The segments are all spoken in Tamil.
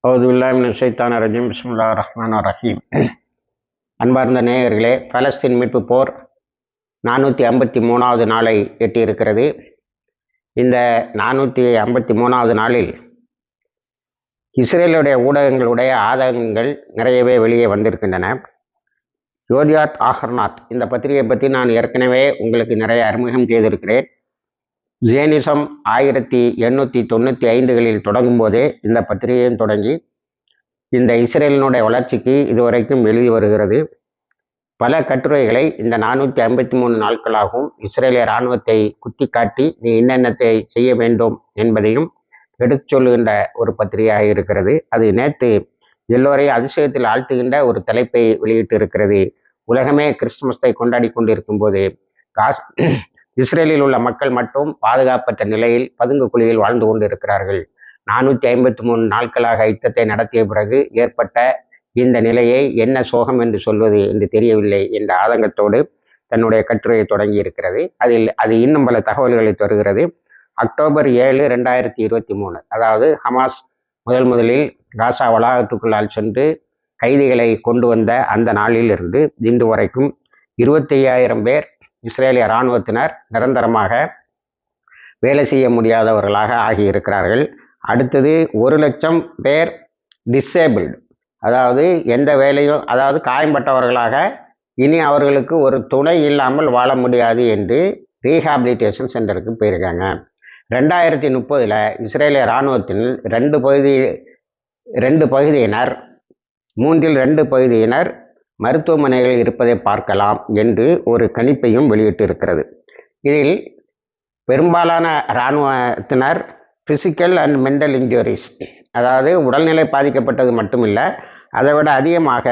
அவுதுபில்லாஹி மினஷ் ஷைத்தானிர் ரஜீம். பிஸ்மில்லாஹிர் ரஹ்மானிர் ரஹீம். அன்பார்ந்த நேயர்களே, பலஸ்தீன் மீட்பு போர் 453வது நாளை எட்டியிருக்கிறது. இந்த 453வது நாளில் இஸ்ரேலுடைய ஊடகங்களுடைய ஆதங்கங்கள் நிறையவே வெளியே வந்திருக்கின்றன. யோதியாத் ஆஹர்நாத் இந்த பத்திரிகை பற்றி நான் ஏற்கனவே உங்களுக்கு நிறைய அறிமுகம் செய்திருக்கிறேன். ஜியனிசம் 1895களில் தொடங்கும் போதே இந்த பத்திரிகையும் தொடங்கி இந்த இஸ்ரேலினுடைய வளர்ச்சிக்கு இதுவரைக்கும் எழுதி வருகிறது. பல கட்டுரைகளை இந்த 453 நாட்களாகவும் இஸ்ரேலிய இராணுவத்தை குத்தி காட்டி நீ என்னென்னத்தை செய்ய வேண்டும் என்பதையும் எடுத்து சொல்லுகின்ற ஒரு பத்திரிகையாக இருக்கிறது. அது நேற்று எல்லோரையும் அதிசயத்தில் ஆழ்த்துகின்ற ஒரு தலைப்பை வெளியிட்டு இருக்கிறது. உலகமே கிறிஸ்துமஸை கொண்டாடி கொண்டிருக்கும் போது இஸ்ரேலில் உள்ள மக்கள் மட்டும் பாதுகாப்பற்ற நிலையில் பதுங்கு குழியில் வாழ்ந்து கொண்டிருக்கிறார்கள். 453 நாட்களாக யுத்தத்தை நடத்திய பிறகு ஏற்பட்ட இந்த நிலையை என்ன சோகம் என்று சொல்வது என்று தெரியவில்லை என்ற ஆதங்கத்தோடு தன்னுடைய கட்டுரையை தொடங்கி இருக்கிறது. அது இன்னும் பல தகவல்களை தருகிறது. அக்டோபர் 7, 2023, அதாவது ஹமாஸ் முதலில் காசா வளாகத்துக்குள்ளால் சென்று கைதிகளை கொண்டு வந்த அந்த நாளிலிருந்து இன்று வரைக்கும் 25,000 பேர் இஸ்ரேலிய இராணுவத்தினர் நிரந்தரமாக வேலை செய்ய முடியாதவர்களாக ஆகியிருக்கிறார்கள். அடுத்தது 1,00,000 பேர் டிசேபிள்டு, அதாவது எந்த வேலையும், அதாவது காயம்பட்டவர்களாக இனி அவர்களுக்கு ஒரு துணை இல்லாமல் வாழ முடியாது என்று ரீஹாபிலிட்டேஷன் சென்டருக்கு போயிருக்காங்க. 2030 இஸ்ரேலிய இராணுவத்தில் 2 பகுதியினர் 3/2 பகுதியினர் மருத்துவமனைகளில் இருப்பதை பார்க்கலாம் என்று ஒரு கணிப்பையும் வெளியிட்டு இருக்கிறது. இதில் பெரும்பாலான இராணுவத்தினர் பிசிக்கல் அண்ட் மென்டல் இன்ஜுரிஸ், அதாவது உடல்நிலை பாதிக்கப்பட்டது மட்டுமில்லை, அதை விட அதிகமாக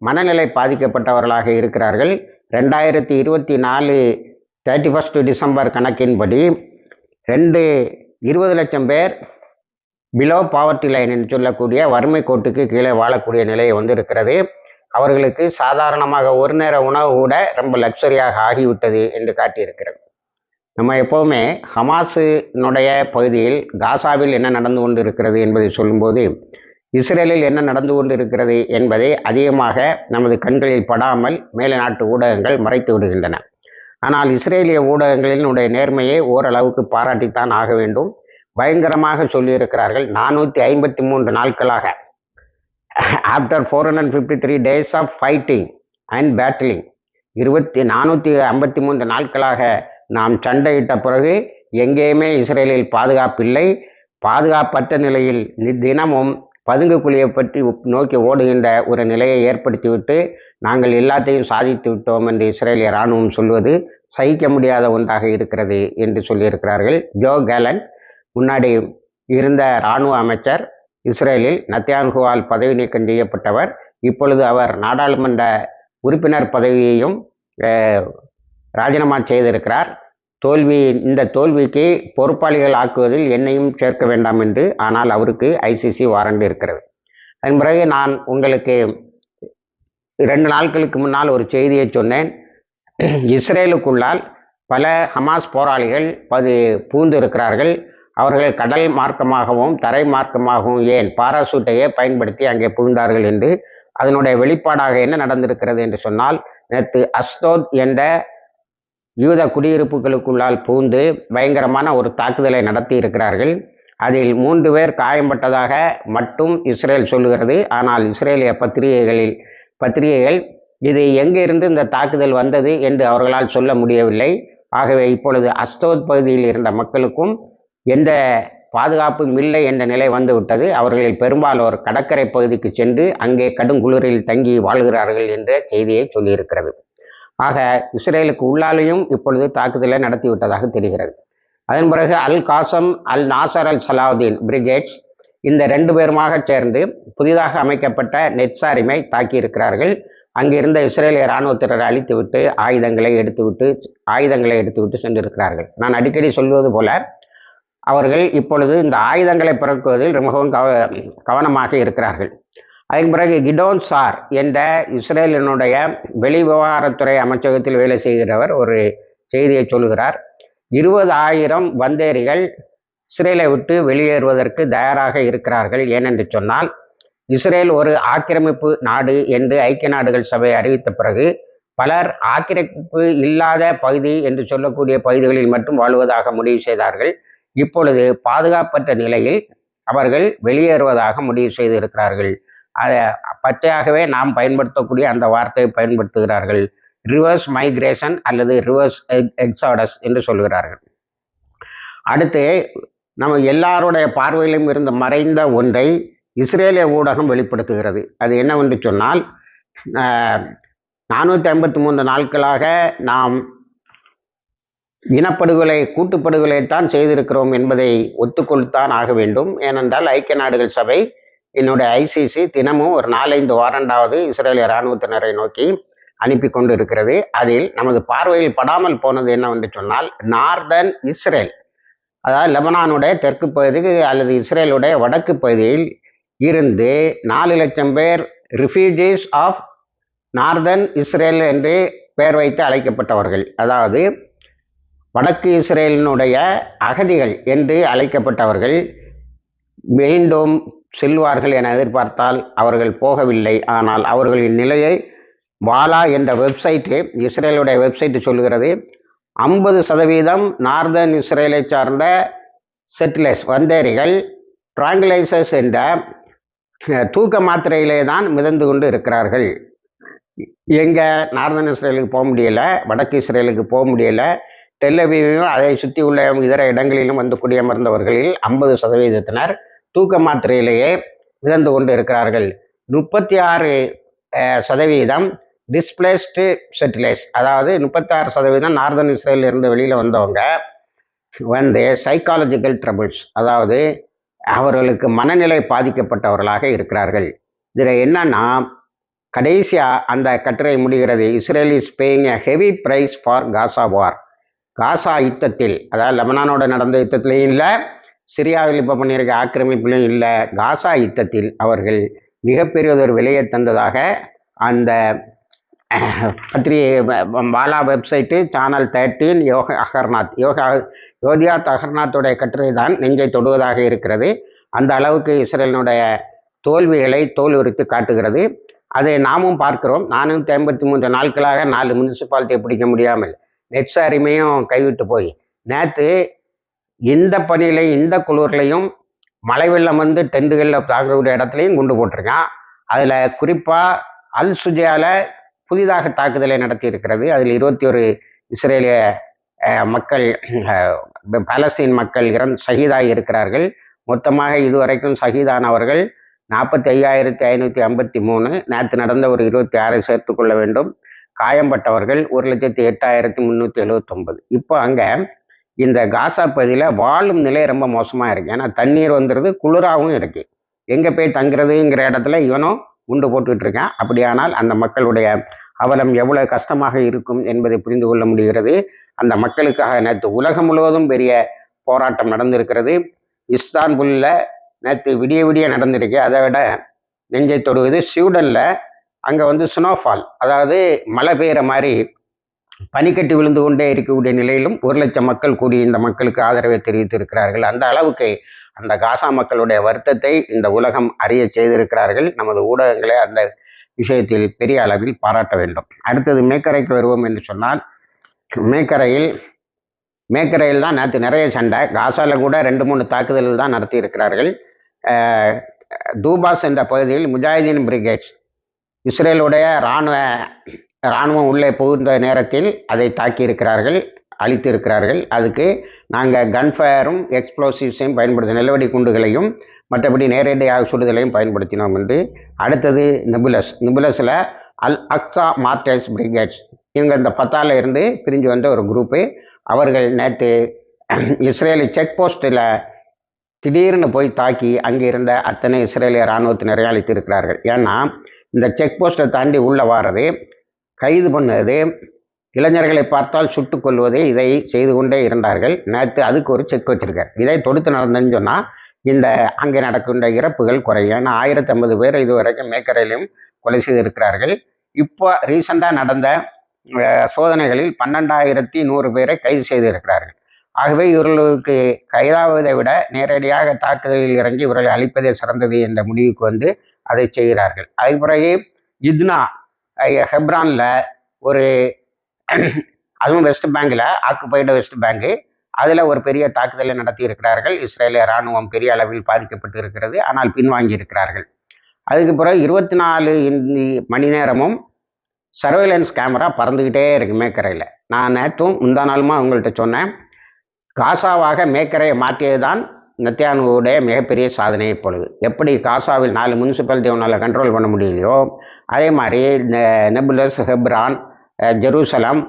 மனநிலை பாதிக்கப்பட்டவர்களாக இருக்கிறார்கள். 2024 31 டிசம்பர் கணக்கின்படி 20 லட்சம் பேர் பிலோ பாவர்ட்டி லைன் என்று சொல்லக்கூடிய வறுமை கோட்டுக்கு கீழே வாழக்கூடிய நிலை இருக்கிறது. அவர்களுக்கு சாதாரணமாக ஒரு நேர உணவு கூட ரொம்ப லக்ஸரியாக ஆகிவிட்டது என்று காட்டியிருக்கிறது. நம்ம எப்போவுமே ஹமாஸினுடைய பகுதியில் காசாவில் என்ன நடந்து கொண்டு இருக்கிறது என்பதை சொல்லும்போது இஸ்ரேலில் என்ன நடந்து கொண்டு இருக்கிறது என்பதை அதிகமாக நமது கண்களில் படாமல் மேலை நாட்டு ஊடகங்கள் மறைத்து விடுகின்றன. ஆனால் இஸ்ரேலிய ஊடகங்களினுடைய நேர்மையை ஓரளவுக்கு பாராட்டித்தான் ஆக வேண்டும். பயங்கரமாக சொல்லியிருக்கிறார்கள். 453 நாட்களாக after 453 days of fighting and battling 453 நாட்களாக நாம் சண்டையிட்ட பிறகு எங்கேயுமே இஸ்ரேலில் பாதுகாப்பில்லை. பாதுகாப்பற்ற நிலையில் தினமும் பதுங்கு குழியை பற்றி நோக்கி ஓடுகின்ற ஒரு நிலையை ஏற்படுத்திவிட்டு நாங்கள் எல்லாத்தையும் சாதித்து விட்டோம் என்று இஸ்ரேலிய இராணுவம் சொல்வது சகிக்க முடியாத ஒன்றாக இருக்கிறது என்று சொல்லியிருக்கிறார்கள். ஜோ கேலண்ட் முன்னாடி இருந்த இராணுவ அமைச்சர், இஸ்ரேலில் நெத்தன்யாகுவால் பதவி நீக்கம் செய்யப்பட்டவர். இப்பொழுது அவர் நாடாளுமன்ற உறுப்பினர் பதவியையும் ராஜினாமா செய்திருக்கிறார். இந்த தோல்விக்கு பொறுப்பாளிகள் ஆக்குவதில் என்னையும் சேர்க்க வேண்டாம் என்று. ஆனால் அவருக்கு ICC வாரண்ட் இருக்கிறது. அதன் பிறகு நான் உங்களுக்கு 2 நாட்களுக்கு முன்னால் ஒரு செய்தியை சொன்னேன். இஸ்ரேலுக்குள்ளால் பல ஹமாஸ் போராளிகள் பூந்து இருக்கிறார்கள். அவர்கள் கடல் மார்க்கமாகவும் தரை மார்க்கமாகவும் ஏன் பாராசூட்டையே பயன்படுத்தி அங்கே புகுந்தார்கள் என்று. அதனுடைய வெளிப்பாடாக என்ன நடந்திருக்கிறது என்று சொன்னால், நேற்று அஸ்தோத் என்ற யூத குடியிருப்புகளுக்குள்ளால் புகுந்து பயங்கரமான ஒரு தாக்குதலை நடத்தி இருக்கிறார்கள். அதில் 3 பேர் காயம்பட்டதாக மட்டும் இஸ்ரேல் சொல்லுகிறது. ஆனால் இஸ்ரேலிய பத்திரிகைகள் இது எங்கிருந்து இந்த தாக்குதல் வந்தது என்று அவர்களால் சொல்ல முடியவில்லை. ஆகவே இப்பொழுது அஸ்தோத் பகுதியில் இருந்த மக்களுக்கும் எந்த பாதுகாப்பும் இல்லை என்ற நிலை வந்துவிட்டது. அவர்களில் பெரும்பாலோர் கடற்கரை பகுதிக்கு சென்று அங்கே கடுங்குளிரில் தங்கி வாழ்கிறார்கள் என்ற செய்தியை சொல்லியிருக்கிறது. ஆக இஸ்ரேலுக்கு உள்ளாலேயும் இப்பொழுது தாக்குதலை நடத்திவிட்டதாக தெரிகிறது. அதன் பிறகு அல் காசம், அல் நாசர், அல் சலாவுதீன் பிரிகேட்ஸ் இந்த 2 பேருமாக சேர்ந்து புதிதாக அமைக்கப்பட்ட நெட்சாரிமை தாக்கியிருக்கிறார்கள். அங்கிருந்த இஸ்ரேலிய இராணுவத்தினரை அழித்துவிட்டு ஆயுதங்களை எடுத்துவிட்டு சென்றிருக்கிறார்கள். நான் அடிக்கடி சொல்வது போல அவர்கள் இப்பொழுது இந்த ஆயுதங்களை பிறக்குவதில் மிகவும் கவனமாக இருக்கிறார்கள். அதன் பிறகு கிடோன் சார் என்ற இஸ்ரேலினுடைய வெளிவிவகாரத்துறை அமைச்சகத்தில் வேலை செய்கிறவர் ஒரு செய்தியை சொல்கிறார். 20,000 பந்தேரிகள் இஸ்ரேலை விட்டு வெளியேறுவதற்கு தயாராக இருக்கிறார்கள். ஏனென்று சொன்னால் இஸ்ரேல் ஒரு ஆக்கிரமிப்பு நாடு என்று ஐக்கிய நாடுகள் சபை அறிவித்த பிறகு பலர் ஆக்கிரமிப்பு இல்லாத பகுதி என்று சொல்லக்கூடிய பகுதிகளில் மட்டும் வாழ்வதாக முடிவு செய்தார்கள். இப்பொழுது பாதுகாப்பற்ற நிலையில் அவர்கள் வெளியேறுவதாக முடிவு செய்திருக்கிறார்கள். அதை பச்சையாகவே நாம் பயன்படுத்தக்கூடிய அந்த வார்த்தையை பயன்படுத்துகிறார்கள். ரிவர்ஸ் மைக்ரேஷன் அல்லது ரிவர்ஸ் எக்ஸாடஸ் என்று சொல்கிறார்கள். அடுத்து நம்ம எல்லாருடைய பார்வையிலும் இருந்த மறைந்த ஒன்றை இஸ்ரேலிய ஊடகம் வெளிப்படுத்துகிறது. அது என்னவென்று சொன்னால், 453 நாட்களாக நாம் இனப்படுகொலை கூட்டுப்படுகொலைத்தான் செய்திருக்கிறோம் என்பதை ஒத்துக்கொள்தான் ஆக வேண்டும். ஏனென்றால் ஐக்கிய நாடுகள் சபை என்னுடைய ICC தினமும் ஒரு 4-5 வாரண்டாவது இஸ்ரேலிய இராணுவத்தினரை நோக்கி அனுப்பி கொண்டு இருக்கிறது. அதில் நமது பார்வையில் படாமல் போனது என்னவென்று சொன்னால், நார்தர்ன் இஸ்ரேல், அதாவது லெபனானுடைய தெற்கு பகுதி அல்லது இஸ்ரேலுடைய வடக்கு பகுதியில் இருந்து 4 லட்சம் பேர் ரிஃப்யூஜிஸ் ஆஃப் நார்தர்ன் இஸ்ரேல் என்று பெயர் வைத்து அழைக்கப்பட்டவர்கள், அதாவது வடக்கு இஸ்ரேலினுடைய அகதிகள் என்று அழைக்கப்பட்டவர்கள் மீண்டும் செல்வார்கள் என எதிர்பார்த்தால் அவர்கள் போகவில்லை. ஆனால் அவர்களின் நிலையை வாலா என்ற வெப்சைட்டு, இஸ்ரேலுடைய வெப்சைட்டு சொல்கிறது, 50% நார்தர்ன் இஸ்ரேலை சார்ந்த செட்டிலர்ஸ் வந்தேரிகள் ட்ராங்குலைசர்ஸ் என்ற தூக்க மாத்திரையிலே தான் மிதந்து கொண்டு இருக்கிறார்கள். எங்கே நார்தர்ன் இஸ்ரேலுக்கு போக முடியலை, வடக்கு இஸ்ரேலுக்கு போக முடியலை. டெல்லவீவையும் அதை சுற்றி உள்ள இதர இடங்களிலும் வந்து குடியமர்ந்தவர்களில் 50% தூக்க மாத்திரையிலேயே மிதந்து கொண்டு இருக்கிறார்கள். 36% டிஸ்பிளேஸ்டு செட்டிலர்ஸ், அதாவது 36% நார்தர்ன் இஸ்ரேலில் இருந்து வெளியில் வந்தவங்க வந்து சைக்காலஜிக்கல் ட்ரபிள்ஸ், அதாவது அவர்களுக்கு மனநிலை பாதிக்கப்பட்டவர்களாக இருக்கிறார்கள். இதில் என்னன்னா, கடைசியாக அந்த கட்டுரை முடிகிறது, Israel is paying a heavy price for Gaza war. Gaza யுத்தத்தில், அதாவது லெபனானோட நடந்த யுத்தத்திலையும் இல்லை, சிரியாவில் இப்போ பண்ணியிருக்க ஆக்கிரமிப்பிலும் இல்லை, காசா யுத்தத்தில் அவர்கள் மிகப்பெரியதொரு விலையை தந்ததாக அந்த பத்திரிகை வாலா வெப்சைட்டு சேனல் 13 யோதியாத் அகர்நாத்துடைய கட்டுரை தான் நெஞ்சை தொடுவதாக இருக்கிறது. அந்த அளவுக்கு இஸ்ரேலினுடைய தோல்விகளை தோல் உரித்து காட்டுகிறது. அதை நாமும் பார்க்கிறோம். 453 நாட்களாக 4 முனிசிபாலிட்டியை பிடிக்க முடியாமல் நெட்சாரிமையும் கைவிட்டு போய், நேற்று இந்த பனியிலையும் இந்த குளிர்லையும் மழை வெள்ளம் வந்து டெண்டுகளில் தாக்கக்கூடிய இடத்துலையும் குண்டு போட்டிருக்கான். அதில் குறிப்பாக அல் சுஜால புதிதாக தாக்குதலை நடத்தி இருக்கிறது. அதில் 21 இஸ்ரேலிய மக்கள், பாலஸ்தீன் மக்கள் ஷஹீதாகி இருக்கிறார்கள். மொத்தமாக இதுவரைக்கும் ஷஹீதானவர்கள் 45,553. நேற்று நடந்த ஒரு 26 சேர்த்துக்கொள்ள வேண்டும். காயம்பட்டவர்கள் 1,08,379. இப்போ அங்கே இந்த காசா பகுதியில் வாழும் நிலை ரொம்ப மோசமாக இருக்குது. ஏன்னா தண்ணீர் வந்துடுது, குளிராகவும் இருக்குது. எங்கே போய் தங்குறதுங்கிற இடத்துல இவனும் குண்டு போட்டுக்கிட்டு இருக்கான். அப்படியானால் அந்த மக்களுடைய அவலம் எவ்வளோ கஷ்டமாக இருக்கும் என்பதை புரிந்து கொள்ள முடிகிறது. அந்த மக்களுக்காக நேற்று உலகம் முழுவதும் பெரிய போராட்டம் நடந்திருக்கிறது. இஸ்தான்புல்லில் நேற்று விடிய விடிய நடந்திருக்கு. அதை விட நெஞ்சை தொடுவது ஸ்வீடனில், அங்கே வந்து ஸ்னோஃபால், அதாவது மழை பெய்கிற மாதிரி பனிக்கட்டி விழுந்து கொண்டே இருக்கக்கூடிய நிலையிலும் 1 லட்சம் மக்கள் கூடி இந்த மக்களுக்கு ஆதரவை தெரிவித்திருக்கிறார்கள். அந்த அளவுக்கு அந்த காசா மக்களுடைய வருத்தத்தை இந்த உலகம் அறிய செய்திருக்கிறார்கள். நமது ஊடகங்களை அந்த விஷயத்தில் பெரிய அளவில் பாராட்ட வேண்டும். அடுத்தது மேக்கரைக்கு வருவோம் என்று சொன்னால், மேக்கரையில் தான் நேற்று நிறைய சண்டை. காசாவில் கூட 2-3 தாக்குதல்கள் தான் நடத்தி இருக்கிறார்கள். தூபாஸ் என்ற பகுதியில் முஜாஹிதீன் பிரிகேட்ஸ், இஸ்ரேலுடைய இராணுவம் உள்ளே புகுந்த நேரத்தில் அதை தாக்கியிருக்கிறார்கள், அழித்திருக்கிறார்கள். அதுக்கு நாங்கள் கன்ஃபயரும் எக்ஸ்ப்ளோசிவ்ஸையும் பயன்படுத்தின, நிலவடி குண்டுகளையும் மற்றபடி நேரடியாக சுடுதலையும் பயன்படுத்தினோம் என்று. அடுத்தது நிபுலஸில் அல் அக்ஸா மார்டைர்ஸ் பிரிகேட்ஸ், இவங்க இந்த பத்தால இருந்து பிரிஞ்சு வந்த ஒரு குரூப்பு. அவர்கள் நேற்று இஸ்ரேலி செக் போஸ்ட்டில் திடீர்னு போய் தாக்கி அங்கே இருந்த அத்தனை இஸ்ரேலிய இராணுவத்தினரை அழித்திருக்கிறார்கள். ஏன்னா இந்த செக் போஸ்ட்டை தாண்டி உள்ளே வாரது, கைது பண்ணுவது, இளைஞர்களை பார்த்தால் சுட்டு கொள்வது, இதை செய்து கொண்டே இருந்தார்கள். நேற்று அதுக்கு ஒரு செக் வச்சிருக்கார். இதை தொடுத்து நடந்ததுன்னு சொன்னால் இந்த அங்கே நடக்கின்ற இறப்புகள் குறையும். ஏன்னா 1050 பேர் இதுவரைக்கும் மேக்கரையிலும் கொலை செய்திருக்கிறார்கள். இப்போ ரீசெண்டாக நடந்த சோதனைகளில் 12,100 பேரை கைது செய்திருக்கிறார்கள். ஆகவே இவர்களுக்கு கைதாவதை விட நேரடியாக தாக்குதலில் இறங்கி இவர்களை அழிப்பதே சிறந்தது என்ற முடிவுக்கு வந்து அதை செய்கிறார்கள். அதுக்கு பிறகு இத்னா ஹெப்ரானில் ஒரு அதுவும் வெஸ்ட் பேங்கில் ஆக்குபைடு வெஸ்ட் பேங்கு அதில் ஒரு பெரிய தாக்குதலை நடத்தி இருக்கிறார்கள். இஸ்ரேலிய இராணுவம் பெரிய அளவில் பாதிக்கப்பட்டு இருக்கிறது, ஆனால் பின்வாங்கி இருக்கிறார்கள். அதுக்கு பிறகு 24 மணி நேரமும் சர்வேலன்ஸ் கேமரா பறந்துக்கிட்டே இருக்கு மேக்கரையில். நான் நேற்றும் முந்தா நாளுமா அவங்கள்ட்ட சொன்னேன், காசாவாக மேக்கரையை மாற்றியது தான் நெத்தன்யாஹுவுடைய மிகப்பெரிய சாதனை. இப்பொழுது எப்படி காசாவில் 4 முனிசிபாலிட்டி அவனால் கண்ட்ரோல் பண்ண முடியலையோ, அதே மாதிரி நெபுலஸ், ஹெப்ரான், ஜெருசலம்,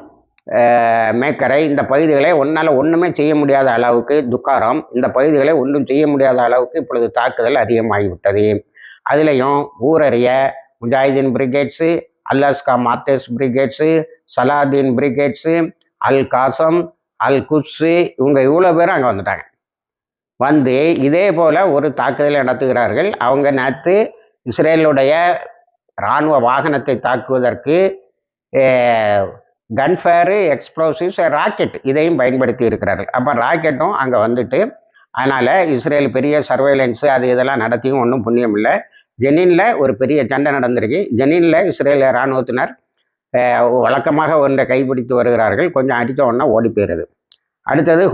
மேக்கரை இந்த பகுதிகளை ஒன்றுமே செய்ய முடியாத அளவுக்கு, துக்காரம் இந்த பகுதிகளை ஒன்றும் செய்ய முடியாத அளவுக்கு இப்பொழுது தாக்குதல் அதிகமாகிவிட்டது. அதுலேயும் ஊரறிய முஜாஹிதீன் பிரிகேட்ஸு, அல்லாஸ்கா martyrs brigades, Saladin brigades, al Qassam, al Quds இவங்க இவ்வளோ பேரும் அங்கே வந்துட்டாங்க. வந்து இதே போல் ஒரு தாக்குதலை நடத்துகிறார்கள். அவங்க நேற்று இஸ்ரேலுடைய இராணுவ வாகனத்தை தாக்குவதற்கு கன்ஃபயரு, எக்ஸ்ப்ளோசிவ்ஸ், ராக்கெட் இதையும் பயன்படுத்தி இருக்கிறார்கள். அப்போ ராக்கெட்டும் அங்கே வந்துட்டு, அதனால் இஸ்ரேல் பெரிய சர்வேலன்ஸு அது இதெல்லாம் நடத்தியும் ஒன்றும் புண்ணியம் இல்லை. ஜெனினில் ஒரு பெரிய சண்டை நடந்திருக்கு. ஜெனினில் இஸ்ரேல் இராணுவத்தினர் வழக்கமாக ஒன்றை கைப்பிடித்து வருகிறார்கள். கொஞ்சம் அடித்த உடனே ஓடி போயிடுது. அடுத்தது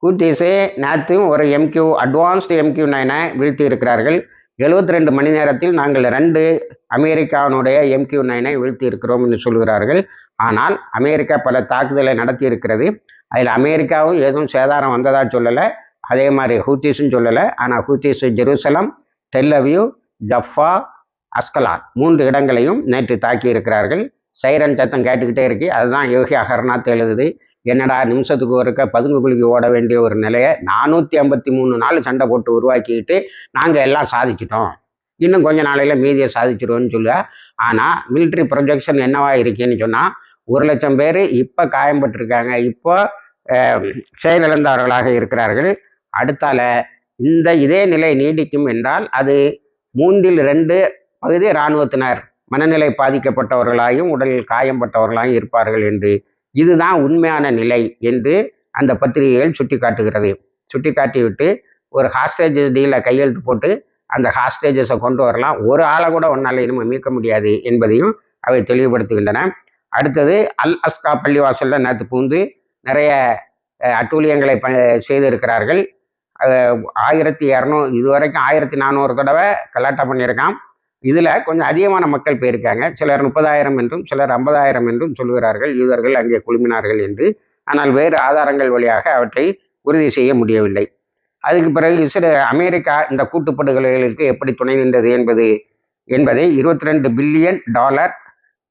ஹூத்திஸு நேற்றும் ஒரு அட்வான்ஸ்டு MQ-9 வீழ்த்தி இருக்கிறார்கள். 72 மணி நேரத்தில் நாங்கள் 2 அமெரிக்காவினுடைய MQ-9 வீழ்த்தி இருக்கிறோம் என்று சொல்கிறார்கள். ஆனால் அமெரிக்கா பல தாக்குதலை நடத்தி இருக்கிறது. அதில் அமெரிக்காவும் எதுவும் சேதாரம் வந்ததாக சொல்லலை, அதே மாதிரி ஹூத்திஸும் சொல்லலை. ஆனால் ஹூத்திஸு Jerusalem, Tel Aviv, Jaffa, Ashkelon 3 இடங்களையும் நேற்று தாக்கி இருக்கிறார்கள். சைரன் சத்தம் கேட்டுக்கிட்டே இருக்கு. அதுதான் யோகி அகர்நாத் எழுதுது, என்னடா நிமிஷத்துக்கு ஒருக்க பதுங்கு குழிக்கு ஓட வேண்டிய ஒரு நிலையை 453 நாள் சண்டை போட்டு உருவாக்கிக்கிட்டு நாங்கள் எல்லாம் சாதிச்சிட்டோம், இன்னும் கொஞ்ச நாளையில் மீதியை சாதிச்சிடுவோன்னு சொல்லுவா. ஆனால் மிலிட்ரி ப்ரொஜெக்ஷன் என்னவா இருக்குன்னு சொன்னால் 1,00,000 பேர் இப்போ காயம்பட்டிருக்காங்க, இப்போ செயலிழந்தவர்களாக இருக்கிறார்கள். அடுத்தால இதே நிலை நீடிக்கும் என்றால் அது 2/3 பகுதி இராணுவத்தினர் மனநிலை பாதிக்கப்பட்டவர்களாயும் உடலில் காயம்பட்டவர்களாயும் இருப்பார்கள் என்று, இதுதான் உண்மையான நிலை என்று அந்த பத்திரிகைகள் சுட்டி காட்டுகிறது. சுட்டி காட்டிவிட்டு ஒரு ஹாஸ்டேஜ் டீலை கையெழுத்து போட்டு அந்த ஹாஸ்டேஜஸை கொண்டு வரலாம், ஒரு ஆளை கூட ஒன்றால் இனிமேல் மீட்க முடியாது என்பதையும் அவை தெளிவுபடுத்துகின்றன. அடுத்தது அல் அஸ்கா பள்ளிவாசலில் நேற்று பூந்து நிறைய அட்டூழியங்களை செய்திருக்கிறார்கள். 1200 இதுவரைக்கும் 1400 தடவை கலாட்டா பண்ணியிருக்கான். இதில் கொஞ்சம் அதிகமான மக்கள் போயிருக்காங்க. சிலர் 30,000 என்றும் சிலர் 50,000 என்றும் சொல்கிறார்கள் யூதர்கள் அங்கே குழுமினார்கள் என்று. ஆனால் வேறு ஆதாரங்கள் வழியாக அவற்றை உறுதி செய்ய முடியவில்லை. அதுக்கு பிறகு அமெரிக்கா இந்த கூட்டுப்படுகொலைகளுக்கு எப்படி துணை நின்றது என்பதை $22 பில்லியன்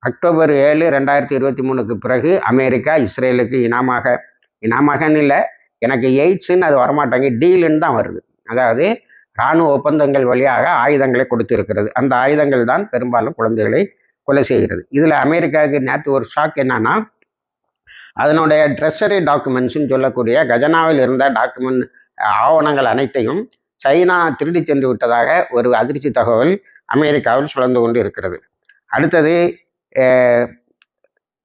அக்டோபர் 7, 2023 பிறகு அமெரிக்கா இஸ்ரேலுக்கு இனாமகன்னு இல்லை, எனக்கு எய்ட்ஸுன்னு அது வரமாட்டாங்க, டீலுன்னு தான் வருது. அதாவது இராணுவ ஒப்பந்தங்கள் வழியாக ஆயுதங்களை கொடுத்திருக்கிறது. அந்த ஆயுதங்கள் தான் பெரும்பாலும் குழந்தைகளை கொலை செய்கிறது. இதில் அமெரிக்காவுக்கு நேற்று ஒரு ஷாக் என்னன்னா, அதனுடைய ட்ரெஷரி டாக்குமெண்ட்ஸ்ன்னு சொல்லக்கூடிய கஜனாவில் இருந்த ஆவணங்கள் அனைத்தையும் சைனா திருடி சென்று விட்டதாக ஒரு அதிர்ச்சி தகவல் அமெரிக்காவில் சுழந்து கொண்டு இருக்கிறது. அடுத்தது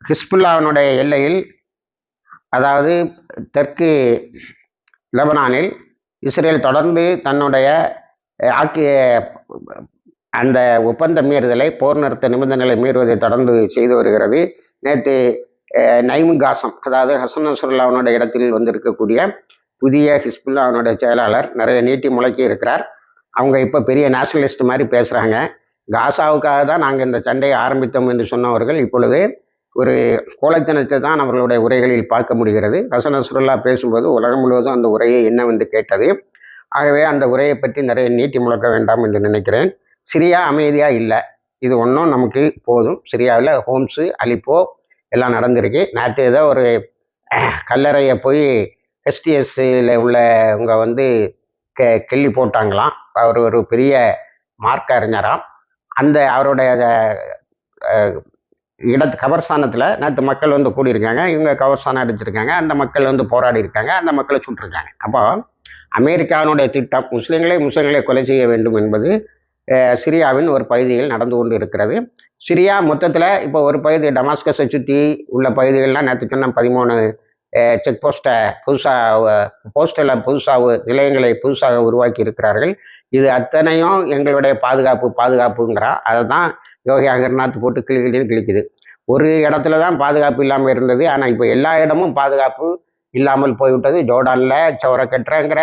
ஹிஸ்புல்லாவினுடைய எல்லையில், அதாவது தெற்கு லெபனானில் இஸ்ரேல் தொடர்ந்து தன்னுடைய அந்த ஒப்பந்த மீறுதலை, போர் நிறுத்த நிபந்தனைகளை மீறுவதை தொடர்ந்து செய்து வருகிறது. நேற்று நைமு காசம், அதாவது ஹசன் நஸ்ருல்லாவினுடைய இடத்தில் வந்திருக்கக்கூடிய புதிய ஹிஸ்புல்லாவினுடைய செயலாளர் நிறைய நீட்டி முழக்கி இருக்கிறார். அவங்க இப்போ பெரிய நேஷனலிஸ்ட் மாதிரி பேசுகிறாங்க. காசாவுக்காக தான் நாங்கள் இந்த சண்டையை ஆரம்பித்தோம் என்று சொன்னவர்கள் இப்பொழுது ஒரு கோழைத்தனத்தை தான் அவர்களுடைய உரைகளில் பார்க்க முடிகிறது. ஹசன் நஸ்ருல்லா பேசும்போது உலகம் முழுவதும் அந்த உரையை என்னவென்று கேட்டது. ஆகவே அந்த உரையை பற்றி நிறைய நீட்டி முழக்க வேண்டாம் என்று நினைக்கிறேன். சிரியா அமைதியாக இல்லை, இது ஒன்றும் நமக்கு போதும். சிரியாவில் ஹோம்ஸு, அலிப்போ எல்லாம் நடந்திருக்கு. நேற்று ஏதோ ஒரு கல்லறையை போய் எஸ்டிஎஸ்சியில் உள்ளவங்க வந்து கிள்ளி போட்டாங்களாம். அவர் ஒரு பெரிய மார்க்க அறிஞராம். அந்த அவருடைய கபர்ஸ்தானத்தில் நேற்று மக்கள் வந்து கூடியிருக்காங்க. இவங்க கபர்ஸ்தானம் அடிச்சிருக்காங்க, அந்த மக்கள் வந்து போராடி இருக்காங்க, அந்த மக்களை சுட்டிருக்காங்க. அப்போ அமெரிக்காவினுடைய திட்டம் முஸ்லிம்களை கொலை செய்ய வேண்டும் என்பது சிரியாவின் ஒரு பகுதியில் நடந்து கொண்டு இருக்கிறது. சிரியா மொத்தத்தில் இப்போ ஒரு பகுதி டமாஸ்கஸை சுற்றி உள்ள பகுதிகள்லாம் நேற்று சொன்ன 13 செக் போஸ்ட்டை புதுசாக புதுசாக நிலையங்களை புதுசாக உருவாக்கி இருக்கிறார்கள். இது அத்தனையும் எங்களுடைய பாதுகாப்புங்கிறான். அதை தான் யோகி அகர்நாத் போட்டு கிளின்னு கிழிக்குது. ஒரு இடத்துல தான் பாதுகாப்பு இல்லாமல் இருந்தது. ஆனால் இப்போ எல்லா இடமும் பாதுகாப்பு இல்லாமல் போய்விட்டது. ஜோர்டானில் சவரக்கட்டுறங்கிற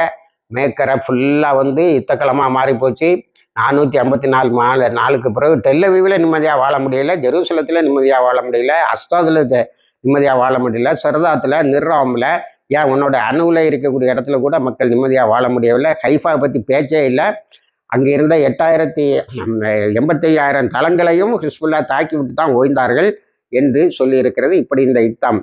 மேக்கரை ஃபுல்லாக யுத்தக்களமாக மாறி போச்சு. 454 நாளுக்கு பிறகு டெல்லவீவில் நிம்மதியாக வாழ முடியல, ஜெருசலத்தில் நிம்மதியாக வாழ முடியல, அஸ்தாதில் நிம்மதியாக வாழ முடியல, சர்தாத்தில், நிர்ராமில், ஏன் உன்னோட அணுவில் இருக்கக்கூடிய இடத்துல கூட மக்கள் நிம்மதியாக வாழ முடியவில்லை. ஹைஃபாவை பற்றி பேச்சே இல்லை. அங்கே இருந்த 85,000 தளங்களையும் ஹிஸ்புல்லா தாக்கி விட்டு தான் ஓய்ந்தார்கள் என்று சொல்லியிருக்கிறது. இப்படி இந்த யுத்தம்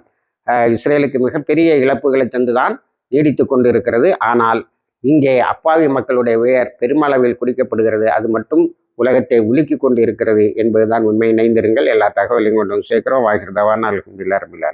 இஸ்ரேலுக்கு மிகப்பெரிய இழப்புகளை தந்துதான் நீடித்து கொண்டு இருக்கிறது. ஆனால் இங்கே அப்பாவி மக்களுடைய உயர் பெருமளவில் குடிக்கப்படுகிறது. அது மட்டும் உலகத்தை உலுக்கி கொண்டு இருக்கிறது என்பதுதான் உண்மை. இணைந்திருங்கள். எல்லா தகவலையும் கொண்டு சேர்க்கிறோம். வாய்க்கிறதவான அல்ஹம்துலில்லாஹ் ரபில் ஆலமீன்.